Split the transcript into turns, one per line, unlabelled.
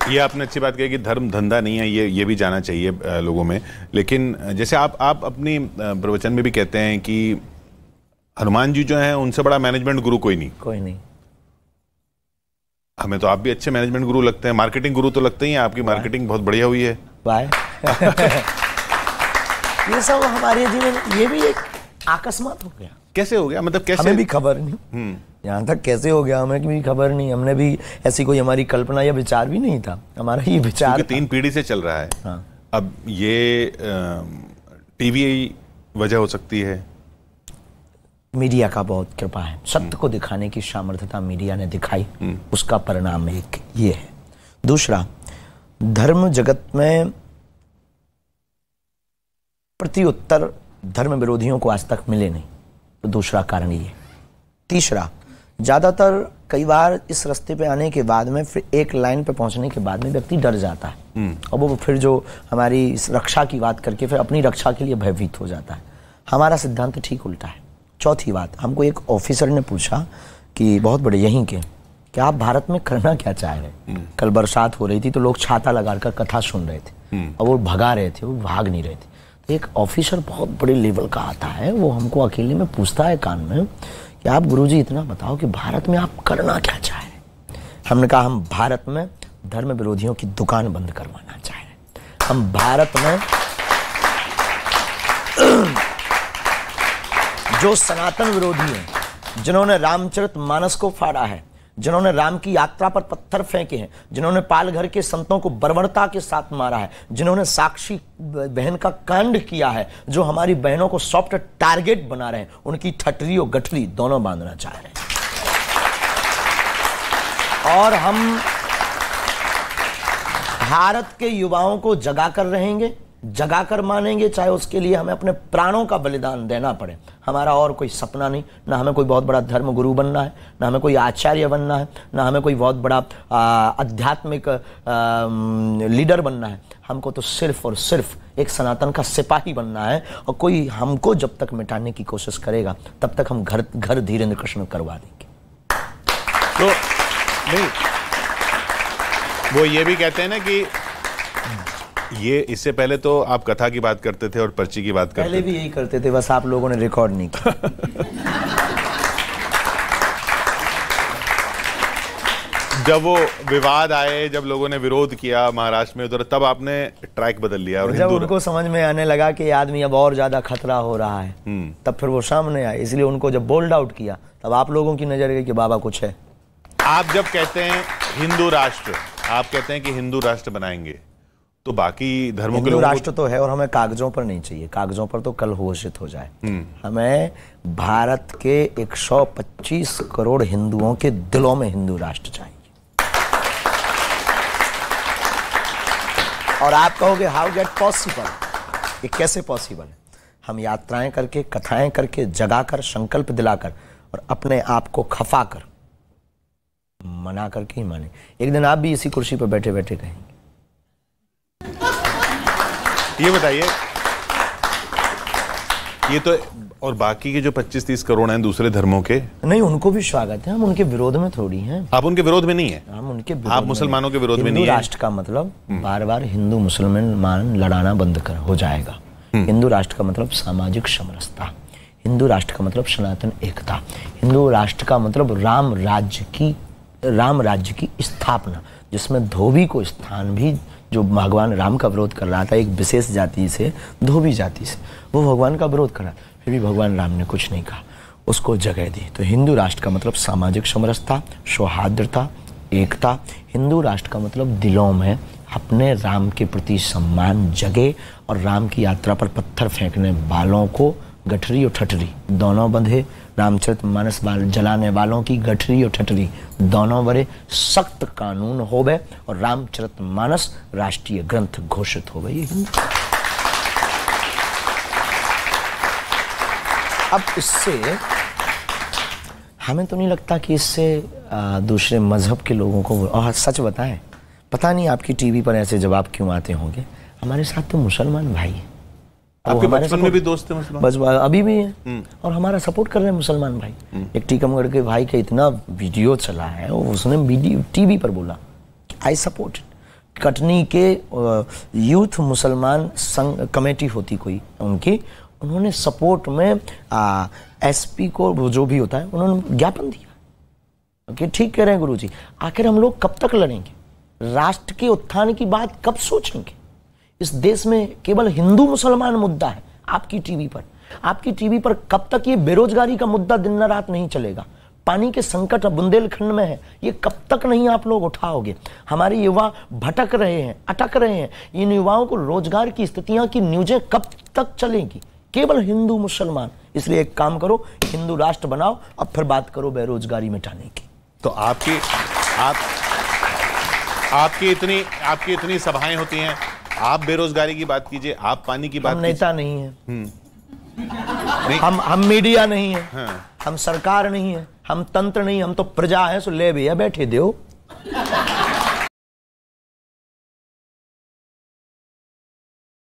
ये आपने अच्छी बात कही कि धर्म धंधा नहीं है, ये भी जाना चाहिए लोगों में। लेकिन जैसे आप अपनी प्रवचन में भी कहते हैं कि हनुमान जी जो हैं उनसे बड़ा मैनेजमेंट गुरु कोई नहीं। हमें तो आप भी अच्छे मैनेजमेंट गुरु लगते हैं, मार्केटिंग गुरु तो लगते ही हैं, आपकी मार्केटिंग बहुत बढ़िया हुई है।
ये सब हमारे जीवन, ये भी एक अकस्मात हो गया।
कैसे हो गया, मतलब कैसे?
हमें भी खबर नहीं, यहाँ तक कैसे हो गया हमें भी खबर नहीं। हमने भी ऐसी कोई हमारी कल्पना या विचार भी नहीं था, हमारा ये विचार
3 पीढ़ी से चल रहा है।
हाँ।
अब ये टीवी वजह हो सकती है,
मीडिया का बहुत कृपा है, सत्य को दिखाने की सामर्थ्यता मीडिया ने दिखाई, उसका परिणाम एक ये है। दूसरा, धर्म जगत में प्रत्युत्तर धर्म विरोधियों को आज तक मिले नहीं, तो दूसरा कारण ये। तीसरा, ज्यादातर कई बार इस रास्ते पे आने के बाद में फिर एक लाइन पे पहुंचने के बाद में व्यक्ति डर जाता है और वो फिर जो हमारी रक्षा की बात करके फिर अपनी रक्षा के लिए भयभीत हो जाता है। हमारा सिद्धांत ठीक उल्टा है। चौथी बात, हमको एक ऑफिसर ने पूछा कि बहुत बड़े यहीं के, कि आप भारत में करना क्या चाह रहे? कल बरसात हो रही थी तो लोग छाता लगाकर कथा सुन रहे थे और वो भगा रहे थे, वो भाग नहीं रहे थे। तो एक ऑफिसर बहुत बड़े लेवल का आता है, वो हमको अकेले में पूछता है कान में कि आप गुरुजी इतना बताओ कि भारत में आप करना क्या चाह रहे? हमने कहा हम भारत में धर्म विरोधियों की दुकान बंद करवाना चाह रहे। हम भारत में जो सनातन विरोधी हैं, जिन्होंने रामचरितमानस को फाड़ा है, जिन्होंने राम की यात्रा पर पत्थर फेंके हैं, जिन्होंने पालघर के संतों को बर्बरता के साथ मारा है, जिन्होंने साक्षी बहन का कांड किया है, जो हमारी बहनों को सॉफ्ट टारगेट बना रहे हैं, उनकी ठटरी और गठरी दोनों बांधना चाह रहे हैं। और हम भारत के युवाओं को जगाकर रहेंगे, जगाकर मानेंगे, चाहे उसके लिए हमें अपने प्राणों का बलिदान देना पड़े। हमारा और कोई सपना नहीं, ना हमें कोई बहुत बड़ा धर्म गुरु बनना है, ना हमें कोई आचार्य बनना है, ना हमें कोई बहुत बड़ा आध्यात्मिक लीडर बनना है। हमको तो सिर्फ और सिर्फ एक सनातन का सिपाही बनना है। और कोई हमको जब तक मिटाने की कोशिश करेगा तब तक हम घर धीरेन्द्र कृष्ण करवा देंगे।
तो नहीं, वो ये भी कहते हैं ना कि ये इससे पहले तो आप कथा की बात करते थे और पर्ची की बात करते थे।
पहले भी यही करते थे, बस आप लोगों ने रिकॉर्ड नहीं किया।
जब वो विवाद आए, जब लोगों ने विरोध किया महाराष्ट्र में उधर, तब आपने ट्रैक बदल लिया। और
जब उनको समझ में आने लगा कि आदमी अब और ज्यादा खतरा हो रहा है, तब फिर वो सामने आए। इसलिए उनको जब बोल्ड आउट किया, तब आप लोगों की नजर गई कि बाबा कुछ है।
आप जब कहते हैं हिंदू राष्ट्र, आप कहते हैं कि हिंदू राष्ट्र बनाएंगे, तो बाकी धर्मों के लोग
राष्ट्र तो है और हमें कागजों पर नहीं चाहिए। कागजों पर तो कल घोषित हो जाए। हमें भारत के 125 करोड़ हिंदुओं के दिलों में हिंदू राष्ट्र चाहिए। और आप कहोगे हाउ गेट पॉसिबल, ये कैसे पॉसिबल है? हम यात्राएं करके, कथाएं करके, जगाकर, संकल्प दिलाकर और अपने आप को खफाकर, मना करके ही माने। एक दिन आप भी इसी कुर्सी पर बैठे बैठे कहेंगे।
ये बताइए, ये तो और बाकी के जो 25-30 करोड़ हैं दूसरे धर्मों के,
नहीं, उनको भी स्वागत है। हम उनके विरोध में थोड़ी हैं।
आप उनके विरोध में नहीं है?
हम उनके
आप मुसलमानों के विरोध में नहीं है।
हिंदू राष्ट्र का मतलब बार बार हिंदू मुसलमान लड़ाना बंद कर हो जाएगा। हिंदू राष्ट्र का मतलब सामाजिक समरसता, हिंदू राष्ट्र का मतलब सनातन एकता, हिंदू राष्ट्र का मतलब राम राज्य की स्थापना, जिसमें धोबी को स्थान भी, जो भगवान राम का विरोध कर रहा था एक विशेष जाति से, धोबी जाति से, वो भगवान का विरोध कर रहा, फिर भी भगवान राम ने कुछ नहीं कहा, उसको जगह दी। तो हिंदू राष्ट्र का मतलब सामाजिक समरसता, सौहार्द्रता, एकता। हिंदू राष्ट्र का मतलब दिलों में अपने राम के प्रति सम्मान जगे और राम की यात्रा पर पत्थर फेंकने वालों को गठरी और ठटरी दोनों बंधे। रामचरितमानस जलाने वालों की गठरी और ठटरी दोनों बड़े सख्त कानून होवे और रामचरितमानस राष्ट्रीय ग्रंथ घोषित होवे। ये हिंदू। अब इससे हमें तो नहीं लगता कि इससे दूसरे मजहब के लोगों को, और सच बताएं, पता नहीं आपकी टीवी पर ऐसे जवाब क्यों आते होंगे, हमारे साथ तो मुसलमान भाई हैं।
आपके बचपन में भी दोस्त थे मुसलमान?
बस अभी भी हैं और हमारा सपोर्ट कर रहे हैं मुसलमान भाई। एक टीकमगढ़ के भाई का इतना वीडियो चला है, उसने टीवी पर बोला आई सपोर्ट। कटनी के यूथ मुसलमान संघ कमेटी होती कोई उनकी, उन्होंने सपोर्ट में एसपी को जो भी होता है उन्होंने ज्ञापन दिया कि ठीक कह रहे हैं गुरुजी, आखिर हम लोग कब तक लड़ेंगे, राष्ट्र के उत्थान की बात कब सोचेंगे। इस देश में केवल हिंदू मुसलमान मुद्दा है। आपकी टीवी पर कब तक ये बेरोजगारी का मुद्दा दिन रात नहीं चलेगा, पानी के संकट बुंदेलखंड में है, ये कब तक नहीं आप लोग उठाओगे। हमारे युवा भटक रहे हैं, अटक रहे हैं, इन युवाओं को रोजगार की स्थितियां की न्यूजें कब तक चलेंगी, केवल हिंदू मुसलमान। इसलिए एक काम करो, हिंदू राष्ट्र बनाओ, अब फिर बात करो बेरोजगारी मिटाने की।
तो आपकी इतनी सभाएं होती हैं, आप बेरोजगारी की बात कीजिए, आप पानी की बात,
हम नेता नहीं है, हम मीडिया नहीं है, हम सरकार नहीं है, हम तंत्र नहीं, हम तो प्रजा है। सो ले भैया बैठे दो।